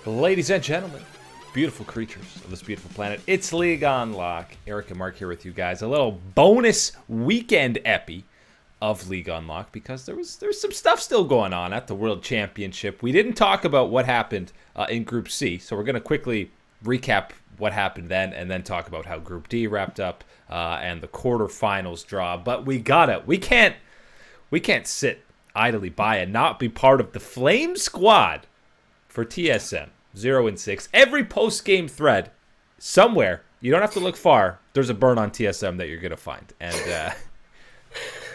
Ladies and gentlemen, beautiful creatures of this beautiful planet, it's League on Lock. Eric and Mark here with you guys. A little bonus weekend epi of League on Lock because there's some stuff still going on at the World Championship. We didn't talk about what happened in Group C, so we're going to quickly recap what happened then and then talk about how Group D wrapped up and the quarterfinals draw. But we can't sit idly by and not be part of the Flame Squad for TSM 0-6. Every post-game thread somewhere, you don't have to look far, there's a burn on TSM that you're gonna find, and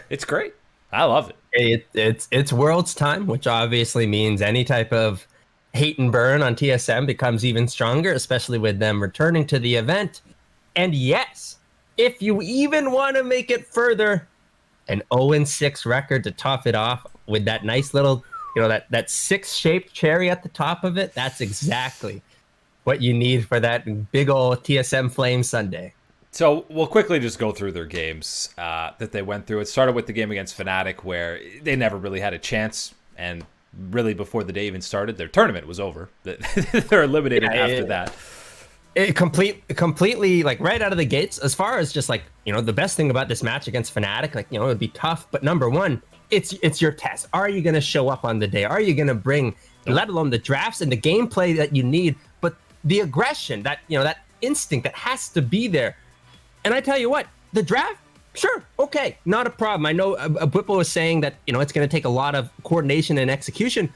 it's great. I love it. It's Worlds time, which obviously means any type of hate and burn on TSM becomes even stronger, especially with them returning to the event. And yes, if you even want to make it further, an 0-6 record to top it off with that nice little, that six-shaped cherry at the top of it, that's exactly what you need for that big old TSM Flame Sunday. So we'll quickly just go through their games that they went through. It started with the game against Fnatic, where they never really had a chance, and really before the day even started, their tournament was over. They're eliminated after that. It completely, like, right out of the gates, as far as just, like, the best thing about this match against Fnatic, like, it would be tough, but number one, it's your test. Are you going to show up on the day? Are you going to bring, let alone the drafts and the gameplay that you need, but the aggression, that instinct that has to be there. And I tell you what, the draft, sure, okay, not a problem. I know Whipple was saying that, it's going to take a lot of coordination and execution.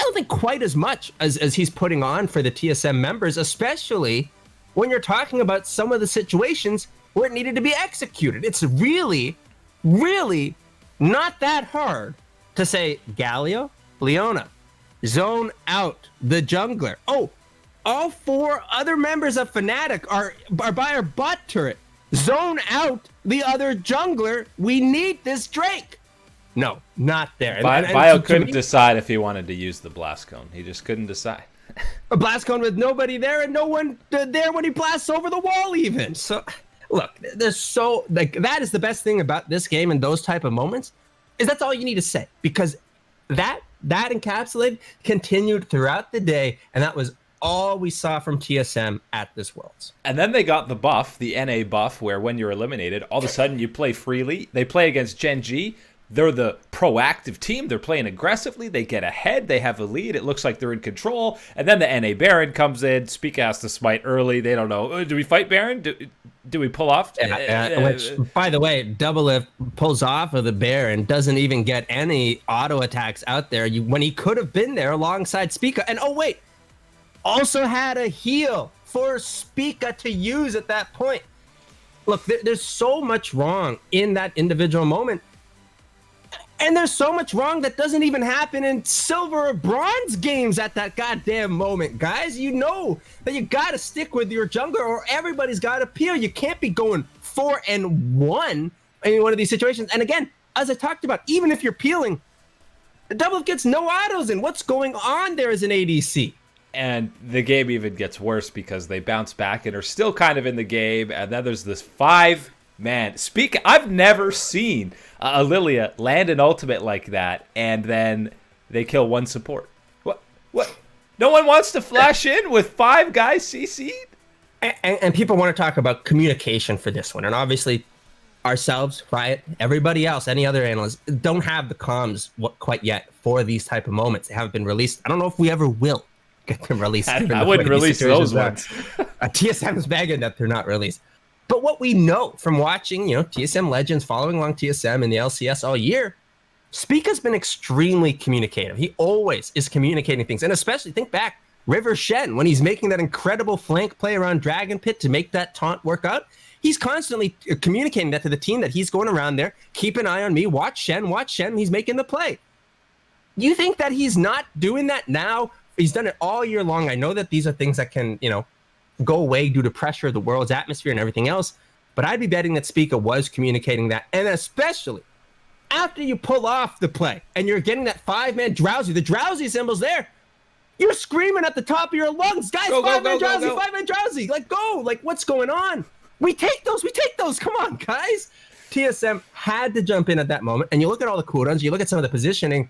I don't think quite as much as he's putting on for the TSM members, especially when you're talking about some of the situations where it needed to be executed. It's really, really not that hard to say, Galio, Leona, zone out the jungler. Oh, all four other members of Fnatic are by our bot turret. Zone out the other jungler. We need this Drake. No, not there. Bio couldn't decide if he wanted to use the blast cone. He just couldn't decide. A blast cone with nobody there and no one there when he blasts over the wall even. So, look, that is the best thing about this game and those type of moments, is that's all you need to say, because that encapsulated continued throughout the day, and that was all we saw from TSM at this Worlds. And then they got the buff, the NA buff, where when you're eliminated, all of a sudden you play freely. They play against Gen G. They're the proactive team. They're playing aggressively. They get ahead. They have a lead. It looks like they're in control. And then the NA Baron comes in. Speak has to smite early. They don't know. Do we fight Baron? Do we pull off? Which, by the way, Doublelift pulls off of the Baron, doesn't even get any auto attacks out there when he could have been there alongside Spica. And oh, wait, also had a heal for Spica to use at that point. Look, there's so much wrong in that individual moment. And there's so much wrong that doesn't even happen in silver or bronze games at that goddamn moment, guys. You know that you got to stick with your jungler or everybody's got to peel. You can't be going 4-1 in one of these situations. And again, as I talked about, even if you're peeling, the double gets no autos in. What's going on there as an ADC? And the game even gets worse because they bounce back and are still kind of in the game. And then there's this 5-man. I've never seen a Lilia land an ultimate like that, and then they kill one support. What? No one wants to flash in with 5 guys CC'd? And people want to talk about communication for this one. And obviously, ourselves, Riot, everybody else, any other analysts, don't have the comms quite yet for these type of moments. They haven't been released. I don't know if we ever will get them released. I wouldn't release those ones. TSM is begging that they're not released. But what we know from watching, TSM Legends, following along TSM in the LCS all year, Spica's been extremely communicative. He always is communicating things. And especially, think back, River Shen, when he's making that incredible flank play around Dragon Pit to make that taunt work out, he's constantly communicating that to the team that he's going around there. Keep an eye on me. Watch Shen. He's making the play. You think that he's not doing that now? He's done it all year long. I know that these are things that can, go away due to pressure of the world's atmosphere and everything else. But I'd be betting that Spica was communicating that. And especially after you pull off the play and you're getting that 5-man drowsy, the drowsy symbol's there. You're screaming at the top of your lungs, guys, 5-man drowsy, 5-man drowsy. Like, go. Like, what's going on? We take those. Come on, guys. TSM had to jump in at that moment. And you look at all the cooldowns, you look at some of the positioning,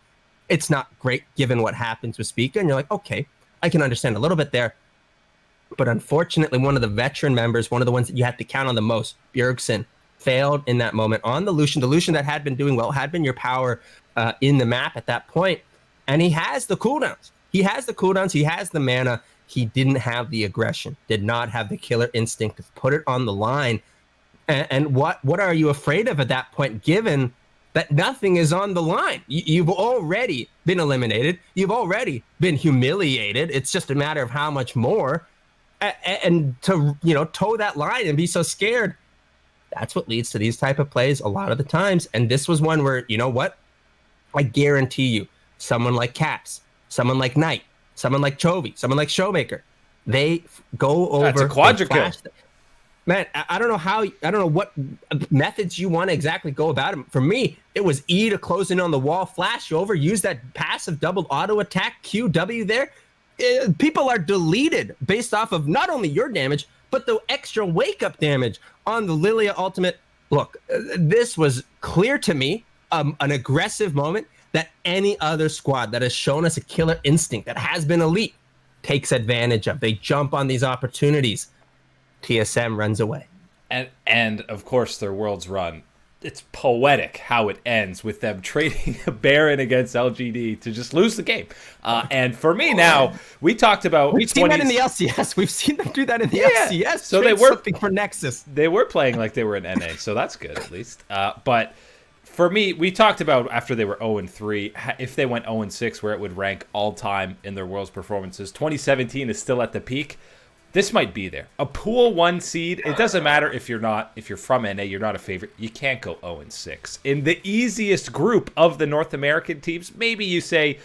it's not great given what happens with Spica. And you're like, okay, I can understand a little bit there. But unfortunately, one of the veteran members, one of the ones that you had to count on the most, Bjergsen, failed in that moment on the Lucian. The Lucian that had been doing well, had been your power in the map at that point. And he has the cooldowns. He has the mana. He didn't have the aggression, did not have the killer instinct to put it on the line. And what are you afraid of at that point, given that nothing is on the line? You've already been eliminated. You've already been humiliated. It's just a matter of how much more. And to, toe that line and be so scared, that's what leads to these type of plays a lot of the times. And this was one where, I guarantee you, someone like Caps, someone like Knight, someone like Chovy, someone like Showmaker, they go over. That's a quadra kill. Man, I don't know what methods you want to exactly go about it. For me, it was E to close in on the wall, flash over, use that passive double auto attack, QW there. People are deleted based off of not only your damage, but the extra wake-up damage on the Lilia ultimate. Look, this was clear to me, an aggressive moment that any other squad that has shown us a killer instinct, that has been elite, takes advantage of. They jump on these opportunities. TSM runs away. And of course, their Worlds run. It's poetic how it ends with them trading a Baron against LGD to just lose the game. And for me now, we talked about... We've seen that in the LCS. We've seen them do that in the LCS. So they were something for Nexus. They were playing like they were in NA, so that's good at least. But for me, we talked about after they were 0-3, if they went 0-6, where it would rank all time in their Worlds performances. 2017 is still at the peak. This might be there. A pool 1 seed, it doesn't matter if you're from NA, you're not a favorite. You can't go 0-6. In the easiest group of the North American teams, maybe you say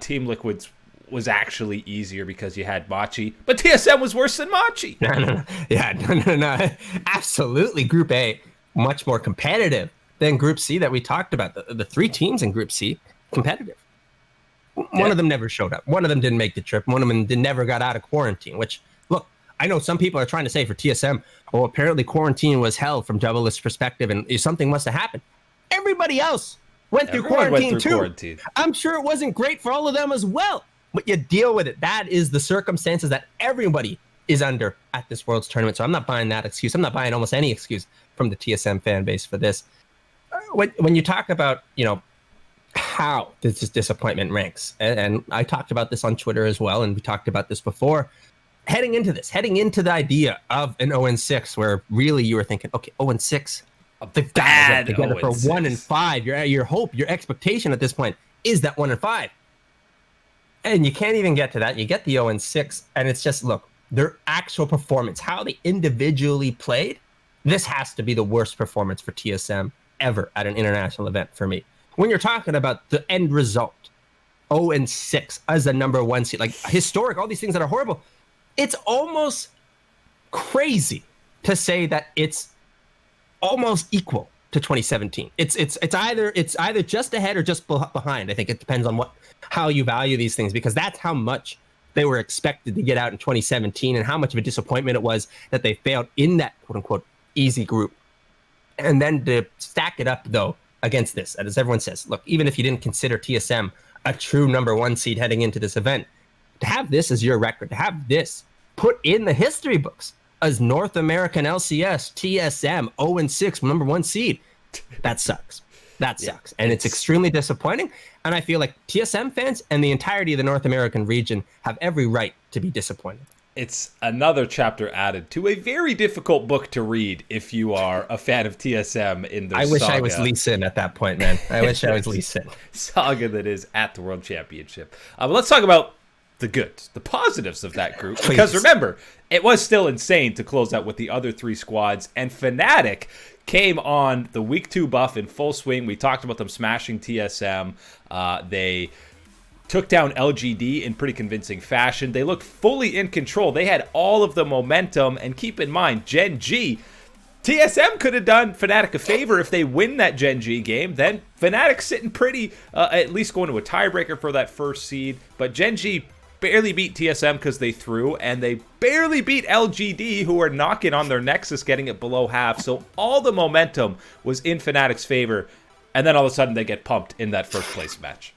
Team Liquid's was actually easier because you had Machi, but TSM was worse than Machi. No. Yeah, no. Absolutely. Group A, much more competitive than Group C that we talked about. The 3 teams in Group C, competitive. One of them never showed up. One of them didn't make the trip. One of them never got out of quarantine, which... I know some people are trying to say for TSM, apparently quarantine was hell from Doubleist's perspective, and something must have happened. Everybody else went through quarantine too. I'm sure it wasn't great for all of them as well, but you deal with it. That is the circumstances that everybody is under at this Worlds tournament. So I'm not buying that excuse. I'm not buying almost any excuse from the TSM fan base for this. When you talk about, how this disappointment ranks, and I talked about this on Twitter as well, and we talked about this before. Heading into the idea of an 0-6, where really you were thinking, okay, 0-6, they've got to get together for 1-5. Your hope, your expectation at this point is that 1-5, and you can't even get to that. You get the 0-6, and it's just, look, their actual performance, how they individually played. This has to be the worst performance for TSM ever at an international event for me. When you're talking about the end result, 0-6 as the number 1 seed, like historic, all these things that are horrible. It's almost crazy to say that it's almost equal to 2017. It's either just ahead or just behind. I think it depends on how you value these things, because that's how much they were expected to get out in 2017 and how much of a disappointment it was that they failed in that quote unquote easy group. And then to stack it up though against this, and as everyone says, look, even if you didn't consider TSM a true number 1 seed heading into this event, to have this as your record, to have this put in the history books as North American LCS, TSM, 0-6, number 1 seed, that sucks. That sucks. And it's extremely disappointing. And I feel like TSM fans and the entirety of the North American region have every right to be disappointed. It's another chapter added to a very difficult book to read if you are a fan of TSM in their saga. I wish I was Lee Sin at that point, man. I wish I was Lee Sin. Saga that is at the World Championship. But let's talk about the good, the positives of that group. Please. Because remember, it was still insane to close out with the other 3 squads, and Fnatic came on the week 2 buff in full swing. We talked about them smashing TSM. They took down LGD in pretty convincing fashion. They looked fully in control. They had all of the momentum, and keep in mind, Gen G, TSM could have done Fnatic a favor if they win that Gen G game. Then Fnatic's sitting pretty, at least going to a tiebreaker for that first seed, but Gen G barely beat TSM because they threw, and they barely beat LGD, who are knocking on their Nexus, getting it below half. So all the momentum was in Fnatic's favor. And then all of a sudden they get pumped in that first place match.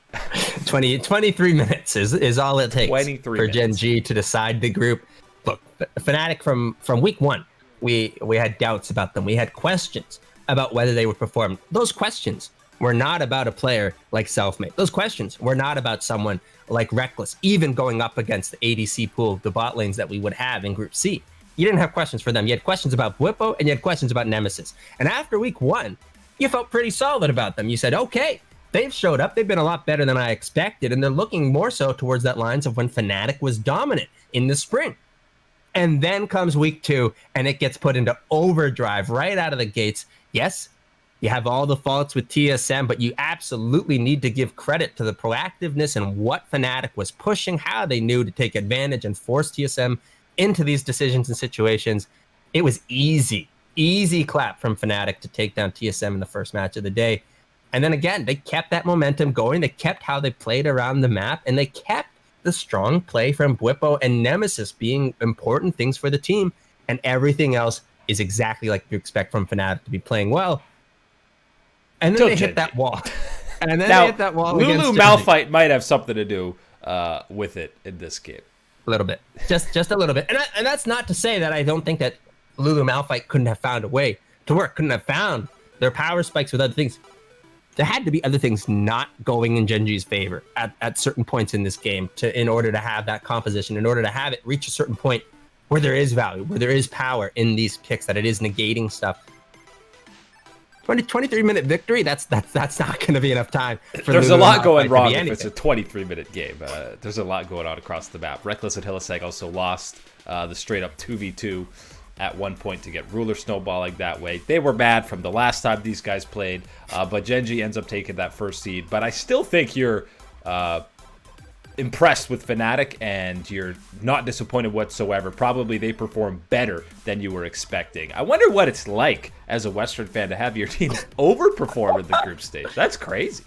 23 minutes is all it takes 23 for minutes. Gen G to decide the group. Look, Fnatic from week one, we had doubts about them. We had questions about whether they would perform. Those questions were not about a player like Selfmade. Those questions were not about someone like Reckless, even going up against the ADC pool, the bot lanes that we would have in Group C. You didn't have questions for them. You had questions about Bwipo and you had questions about Nemesis. And after week one, you felt pretty solid about them. You said, okay, they've showed up. They've been a lot better than I expected. And they're looking more so towards that lines of when Fnatic was dominant in the spring. And then comes week two and it gets put into overdrive right out of the gates. Yes, you have all the faults with TSM, but you absolutely need to give credit to the proactiveness and what Fnatic was pushing, how they knew to take advantage and force TSM into these decisions and situations. It was easy clap from Fnatic to take down TSM in the first match of the day. And then again, they kept that momentum going. They kept how they played around the map, and they kept the strong play from Bwipo and Nemesis being important things for the team. And everything else is exactly like you expect from Fnatic to be playing well. And then they hit that wall. And then now, they hit that wall. Lulu Malphite might have something to do with it in this game. A little bit, just a little bit. And that's not to say that I don't think that Lulu Malphite couldn't have found a way to work, couldn't have found their power spikes with other things. There had to be other things not going in Gen G's favor at certain points in this game in order to have that composition, in order to have it reach a certain point where there is value, where there is power in these picks, that it is negating stuff. 23-minute victory, that's not going to be enough time. There's a lot going wrong if it's a 23-minute game. There's a lot going on across the map. Reckless and Hilliseg also lost the straight-up 2v2 at one point to get Ruler snowballing that way. They were bad from the last time these guys played, but Gen G ends up taking that first seed. But I still think you're impressed with Fnatic, and you're not disappointed whatsoever. Probably they perform better than you were expecting. I wonder what it's like as a Western fan to have your team overperform in the group stage. That's crazy.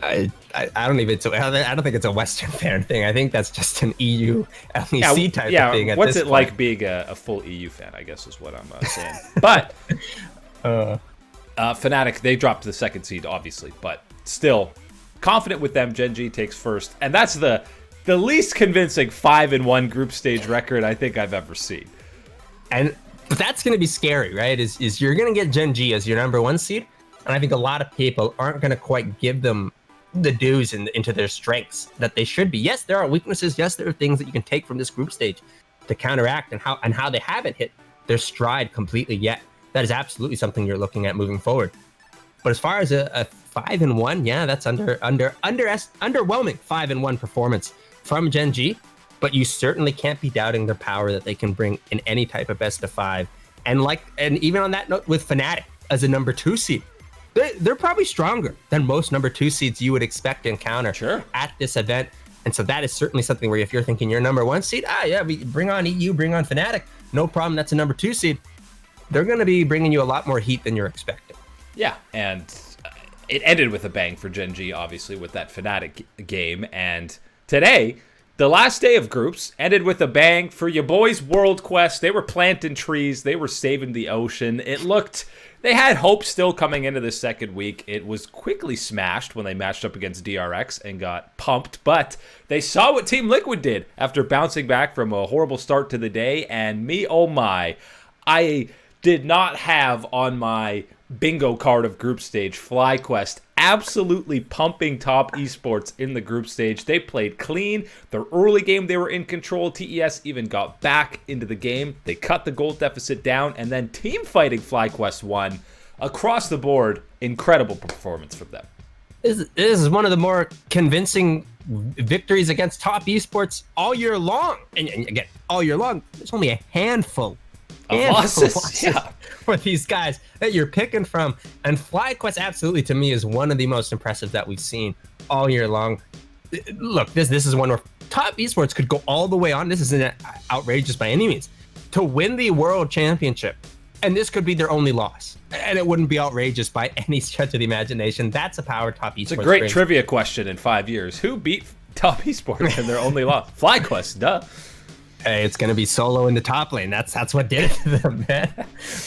I don't think it's a Western fan thing. I think that's just an EU LEC type of thing. What's it like being a full EU fan, I guess is what I'm saying. But Fnatic, they dropped to the second seed, obviously, but still confident with them. Gen G takes first, and that's the least convincing 5-1 group stage record I think I've ever seen. But that's going to be scary, right? Is you're going to get Gen G as your number one seed, and I think a lot of people aren't going to quite give them the dues into their strengths that they should be. Yes, there are weaknesses. Yes, there are things that you can take from this group stage to counteract, and how they haven't hit their stride completely yet. That is absolutely something you're looking at moving forward. But as far as a 5-1, yeah, that's underwhelming 5-1 performance from Gen G. But you certainly can't be doubting their power that they can bring in any type of best of 5. And even on that note, with Fnatic as a number 2 seed, they're probably stronger than most number 2 seeds you would expect to encounter at this event. And so that is certainly something where if you're thinking you're number 1 seed, we bring on EU, bring on Fnatic, no problem. That's a number 2 seed. They're going to be bringing you a lot more heat than you're expecting. Yeah, and it ended with a bang for Gen G, obviously, with that Fnatic game. And today, the last day of groups, ended with a bang for your boys World Quest. They were planting trees. They were saving the ocean. They had hope still coming into the second week. It was quickly smashed when they matched up against DRX and got pumped. But they saw what Team Liquid did after bouncing back from a horrible start to the day. And me, oh my, I did not have on my bingo card of group stage FlyQuest absolutely pumping top esports in the group stage. They played clean. Their early game, they were in control. TES even got back into the game. They cut the goal deficit down, and then team fighting FlyQuest won. Across the board, incredible performance from them. This is one of the more convincing victories against top esports all year long. And again, all year long, there's only a handful of losses. Yeah. For these guys that you're picking from. And FlyQuest absolutely, to me, is one of the most impressive that we've seen all year long. Look, this is one where top esports could go all the way on. This isn't outrageous by any means. To win the world championship, and this could be their only loss. And it wouldn't be outrageous by any stretch of the imagination. That's a power top esports. It's a great trivia question in 5 years. Who beat top esports in their only loss? FlyQuest, duh. Hey, it's going to be solo in the top lane. That's what did it to them, man.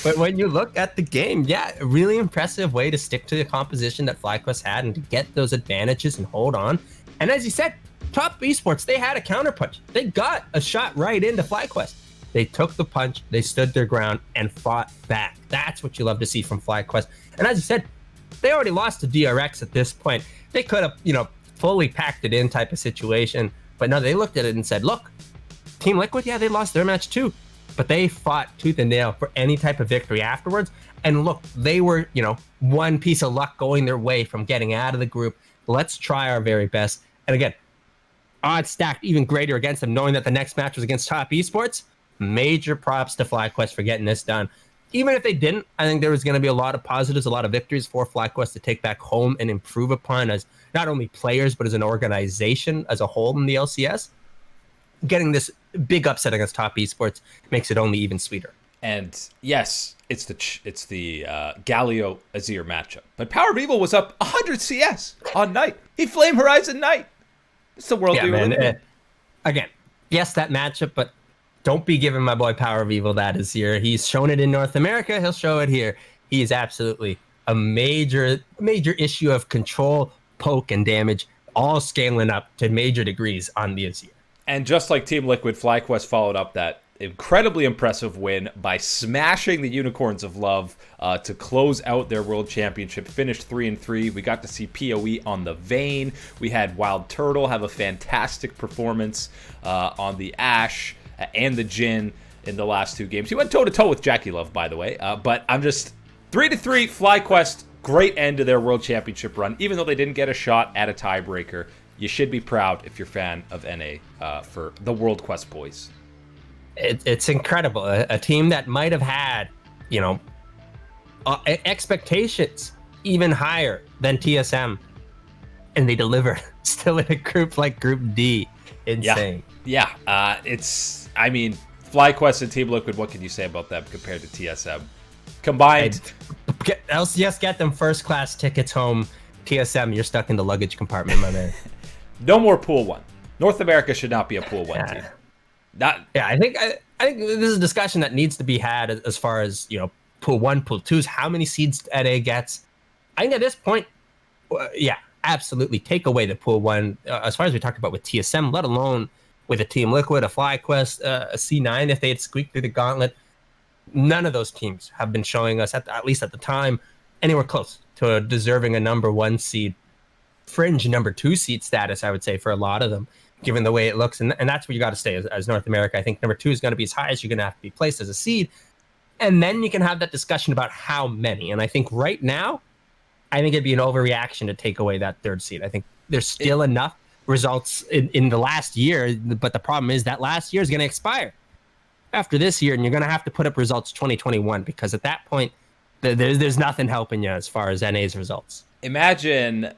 But when you look at the game, yeah, a really impressive way to stick to the composition that FlyQuest had and to get those advantages and hold on. And as you said, top esports, they had a counterpunch. They got a shot right into FlyQuest. They took the punch, they stood their ground, and fought back. That's what you love to see from FlyQuest. And as you said, they already lost to DRX at this point. They could have, fully packed it in type of situation. But no, they looked at it and said, look, Team Liquid, yeah, they lost their match too. But they fought tooth and nail for any type of victory afterwards. And look, they were, one piece of luck going their way from getting out of the group. Let's try our very best. And again, odds stacked even greater against them, knowing that the next match was against top esports. Major props to FlyQuest for getting this done. Even if they didn't, I think there was going to be a lot of positives, a lot of victories for FlyQuest to take back home and improve upon as not only players, but as an organization as a whole in the LCS. Getting this big upset against top esports makes it only even sweeter. And yes, it's the Galio Azir matchup. But Power of Evil was up 100 CS on Knight. He Flame Horizon Knight. It's the world we were living in. Again, yes, that matchup, but don't be giving my boy Power of Evil that Azir. He's shown it in North America. He'll show it here. He is absolutely a major issue of control, poke, and damage, all scaling up to major degrees on the Azir. And just like Team Liquid, FlyQuest followed up that incredibly impressive win by smashing the Unicorns of Love to close out their World Championship. Finished 3-3. We got to see PoE on the Vayne. We had Wild Turtle have a fantastic performance on the Ashe and the Jhin in the last two games. He went toe-to-toe with Jackie Love, by the way. But I'm just 3-3, FlyQuest, great end to their World Championship run. Even though they didn't get a shot at a tiebreaker, you should be proud if you're a fan of NA for the World Quest boys. It's incredible. A team that might have had, expectations even higher than TSM, and they delivered still in a group like Group D. Insane. Yeah. FlyQuest and Team Liquid, what can you say about them compared to TSM? Combined. LCS get them first class tickets home. TSM, you're stuck in the luggage compartment, my man. No more Pool 1. North America should not be a Pool 1 team. I think this is a discussion that needs to be had as far as, Pool 1, Pool 2s, how many seeds NA gets. I think at this point, absolutely take away the Pool 1, as far as we talked about with TSM, let alone with a Team Liquid, a FlyQuest, a C9, if they had squeaked through the gauntlet. None of those teams have been showing us, at least at the time, anywhere close to deserving a number 1 seed. Fringe number 2 seed status, I would say, for a lot of them, given the way it looks. And that's where you got to stay as North America. I think number 2 is going to be as high as you're going to have to be placed as a seed. And then you can have that discussion about how many. And I think right now, it'd be an overreaction to take away that 3rd seed. I think there's still enough results in the last year. But the problem is that last year is going to expire after this year. And you're going to have to put up results 2021, because at that point, there's nothing helping you as far as NA's results. Imagine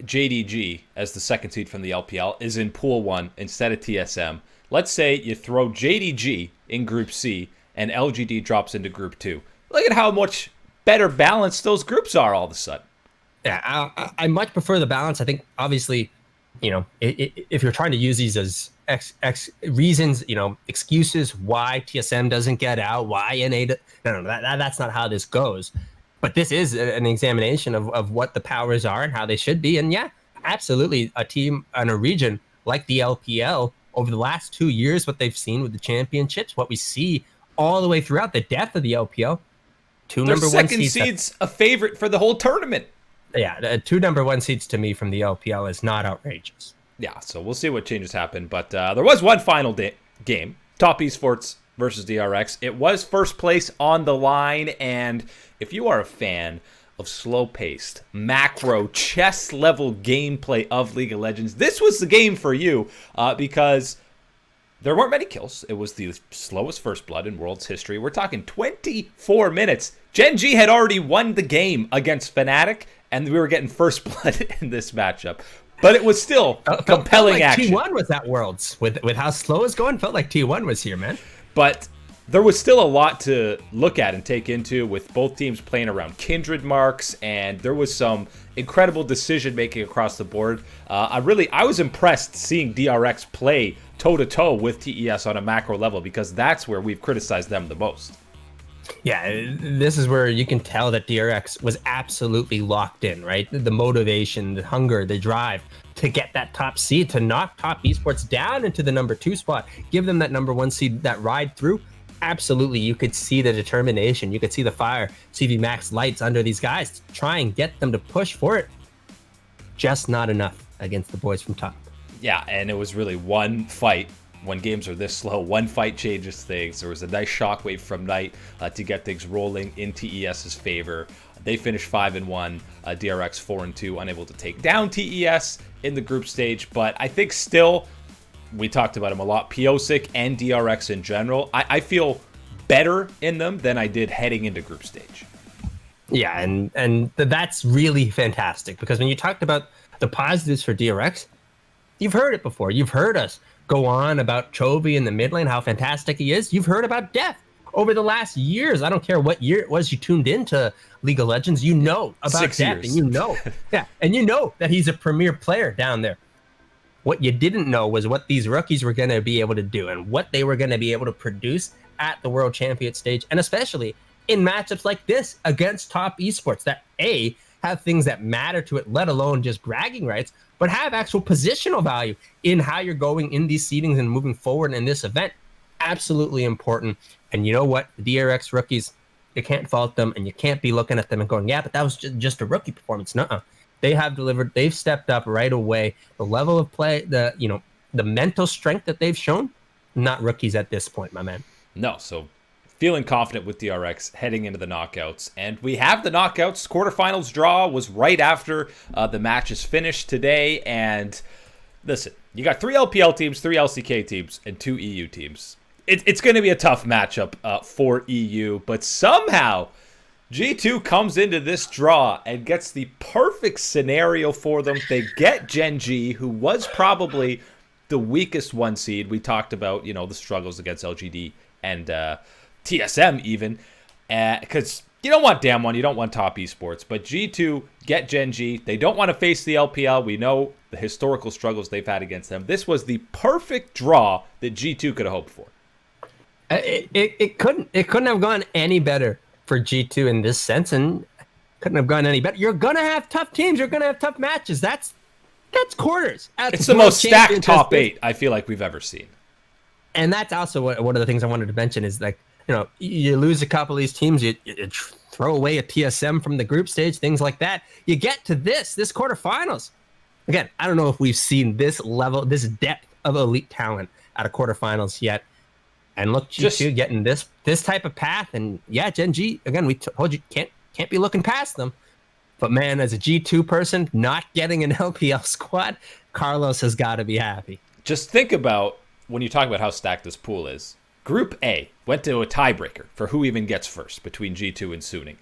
JDG as the 2nd seed from the LPL is in Pool 1 instead of TSM. Let's say you throw JDG in Group C and LGD drops into Group 2. Look at how much better balanced those groups are all of a sudden. Yeah, I much prefer the balance. I think, obviously, if you're trying to use these as reasons, excuses why TSM doesn't get out, why NA... No, that's not how this goes. But this is an examination of what the powers are and how they should be. And yeah, absolutely, a team and a region like the LPL over the last 2 years, what they've seen with the championships, what we see all the way throughout the depth of the LPL. Their number 1 seeds a favorite for the whole tournament. Yeah, 2 number 1 seeds to me from the LPL is not outrageous. Yeah, so we'll see what changes happen. But there was one final game, Top Esports versus DRX. It was first place on the line, and if you are a fan of slow-paced, macro, chess-level gameplay of League of Legends, this was the game for you, because there weren't many kills. It was the slowest first blood in World's history. We're talking 24 minutes. Gen G had already won the game against Fnatic, and we were getting first blood in this matchup. But it was still compelling action. T1 was at Worlds. With how slow it's going, felt like T1 was here, man. But there was still a lot to look at and take into with both teams playing around kindred marks, and there was some incredible decision making across the board. I was impressed seeing DRX play toe-to-toe with TES on a macro level, because that's where we've criticized them the most. Yeah, this is where you can tell that DRX was absolutely locked in, right? The motivation, the hunger, the drive to get that top seed, to knock Top Esports down into the number 2 spot, give them that number 1 seed, that ride through. Absolutely, you could see the determination, you could see the fire, CV Max lights under these guys to try and get them to push for it. Just not enough against the boys from Top. Yeah, and it was really one fight. When games are this slow, one fight changes things. There was a nice shockwave from Knight to get things rolling in TES's favor. They finished 5-1, DRX 4-2, unable to take down TES in the group stage. But I think still, we talked about him a lot, Piosic and DRX in general, I feel better in them than I did heading into group stage. Yeah, and that's really fantastic, because when you talked about the positives for DRX, you've heard it before. You've heard us go on about Chovy in the mid lane, how fantastic he is. You've heard about Def over the last years. I don't care what year it was you tuned into League of Legends, you know about Def, and you know, and you know that he's a premier player down there. What you didn't know was what these rookies were going to be able to do and what they were going to be able to produce at the World Champion stage, and especially in matchups like this against Top Esports that have things that matter to it, let alone just bragging rights, but have actual positional value in how you're going in these seedings and moving forward in this event. Absolutely important. And you know what? The DRX rookies, you can't fault them, and you can't be looking at them and going, yeah, but that was just a rookie performance. Nuh-uh. They have delivered. They've stepped up right away. The level of play, the mental strength that they've shown, not rookies at this point, my man. No, so feeling confident with DRX heading into the knockouts. And we have the knockouts. Quarterfinals draw was right after the match is finished today. And listen, you got 3 LPL teams, 3 LCK teams, and 2 EU teams. It's going to be a tough matchup for EU. But somehow, G2 comes into this draw and gets the perfect scenario for them. They get Gen G, who was probably the weakest 1 seed. We talked about, the struggles against LGD and TSM even, because you don't want Damwon, you don't want Top Esports, but G2 get Gen G. They don't want to face the LPL. We know the historical struggles they've had against them. This was the perfect draw that G2 could have hoped for. It couldn't have gone any better for G2 in this sense, and couldn't have gone any better. You're gonna have tough teams. You're gonna have tough matches. That's quarters. It's the most stacked top 8 I feel like we've ever seen. And that's also one of the things I wanted to mention is, like, you lose a couple of these teams, you throw away a TSM from the group stage, things like that. You get to this quarterfinals. Again, I don't know if we've seen this level, this depth of elite talent at a quarterfinals yet. And look, G2 getting this type of path, and yeah, Gen G, again, we told you can't be looking past them. But man, as a G2 person, not getting an LPL squad, Carlos has got to be happy. Just think about, when you talk about how stacked this pool is, Group A went to a tiebreaker for who even gets first between G2 and Suning.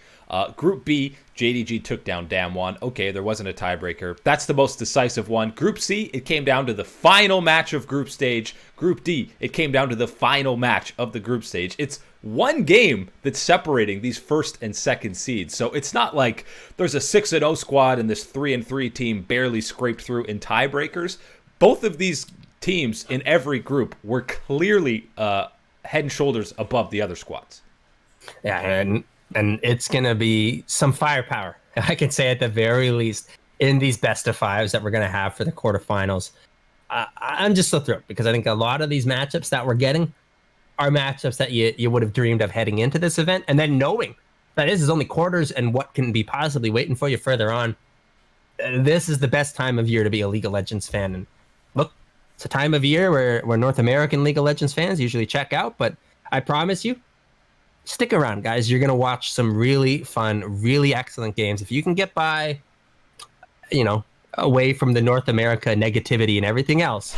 Group B, JDG took down Damwon. Okay, there wasn't a tiebreaker. That's the most decisive one. Group C, it came down to the final match of group stage. Group D, it came down to the final match of the group stage. It's one game that's separating these first and second seeds. So it's not like there's a 6-0 squad and this 3-3 team barely scraped through in tiebreakers. Both of these teams in every group were clearly head and shoulders above the other squads. Yeah, and it's going to be some firepower, I can say at the very least, in these best of fives that we're going to have for the quarterfinals. I'm just so thrilled, because I think a lot of these matchups that we're getting are matchups that you would have dreamed of heading into this event, and then knowing that this is only quarters and what can be possibly waiting for you further on. This is the best time of year to be a League of Legends fan. And look, it's a time of year where North American League of Legends fans usually check out, but I promise you, stick around, guys. You're going to watch some really fun, really excellent games. If you can get by, away from the North America negativity and everything else,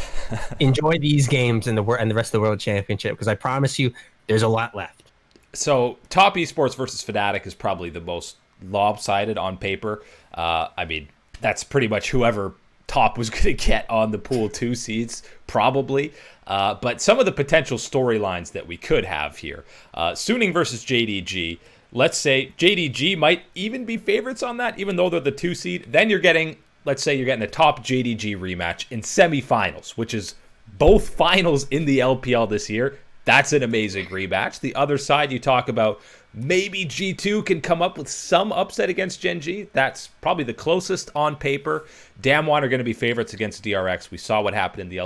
enjoy these games and the rest of the World Championship, because I promise you, there's a lot left. So Top Esports versus Fnatic is probably the most lopsided on paper. I mean, that's pretty much whoever Top was going to get on the pool 2 seeds, probably. But some of the potential storylines that we could have here. Suning versus JDG. Let's say JDG might even be favorites on that, even though they're the 2 seed. Then you're getting, let's say you're getting a Top JDG rematch in semifinals, which is both finals in the LPL this year. That's an amazing rematch. The other side, you talk about maybe G2 can come up with some upset against Gen G. That's probably the closest on paper. Damwon are going to be favorites against DRX. We saw what happened in the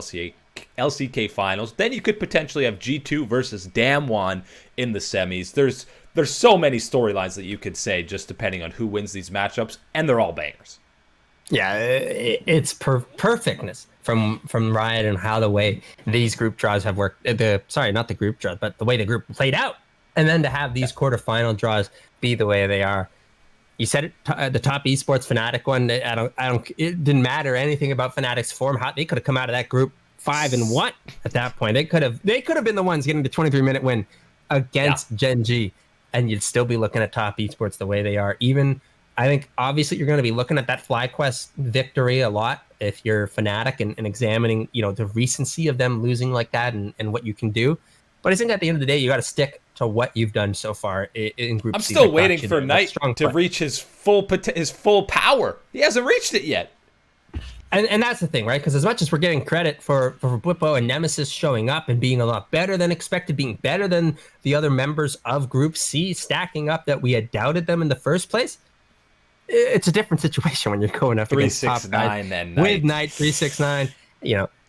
LCK finals. Then you could potentially have G2 versus Damwon in the semis. There's so many storylines that you could say just depending on who wins these matchups, and they're all bangers. Yeah, it's perfectness from Riot and how the way these group draws have worked. Not the group draws, but the way the group played out, and then to have these quarterfinal draws be the way they are. You said it, the top esports Fnatic one. It didn't matter anything about Fnatic's form. How they could have come out of that group 5-1 at that point. They could have been the ones getting the 23-minute win against Gen G, and you'd still be looking at top esports the way they are. Even I think obviously you're going to be looking at that FlyQuest victory a lot if you're Fnatic and examining, the recency of them losing like that and what you can do. But I think at the end of the day, you got to stick to what you've done so far in Group C. I'm still waiting for Knight to reach his full power. He hasn't reached it yet. And that's the thing, right? Because as much as we're getting credit for Bwipo and Nemesis showing up and being a lot better than expected, being better than the other members of Group C, stacking up that we had doubted them in the first place, it's a different situation when you're going up against top guys. With Knight 369,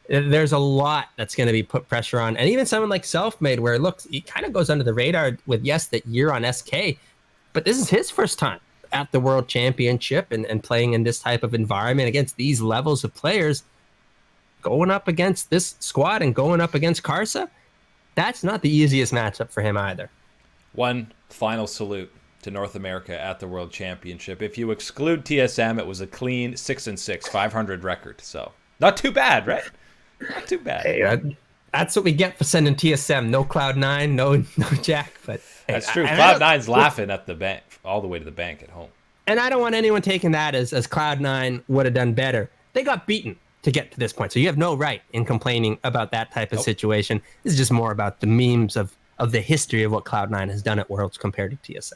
there's a lot that's going to be put pressure on. And even someone like Selfmade, where it kind of goes under the radar with, yes, that year on SK, but this is his first time at the World Championship and playing in this type of environment against these levels of players, going up against this squad and going up against Karsa. That's not the easiest matchup for him either. One final salute to North America at the World Championship. If you exclude TSM, it was a clean 6-6, 500 record. So not too bad, right? Not too bad. Hey, that's what we get for sending TSM. No Cloud9, no Jack. But that's true. Cloud9's laughing at the bank, all the way to the bank at home. And I don't want anyone taking that as Cloud9 would have done better. They got beaten to get to this point. So you have no right in complaining about that type of situation. This is just more about the memes of the history of what Cloud9 has done at Worlds compared to TSM.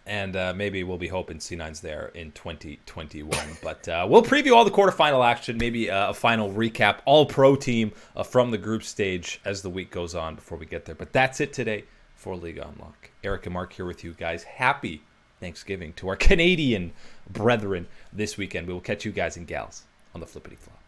And maybe we'll be hoping C9's there in 2021. But we'll preview all the quarterfinal action, maybe a final recap, all-pro team from the group stage as the week goes on before we get there. But that's it today for League Unlock. Eric and Mark here with you guys. Happy Thanksgiving to our Canadian brethren this weekend. We will catch you guys and gals on the flippity flop.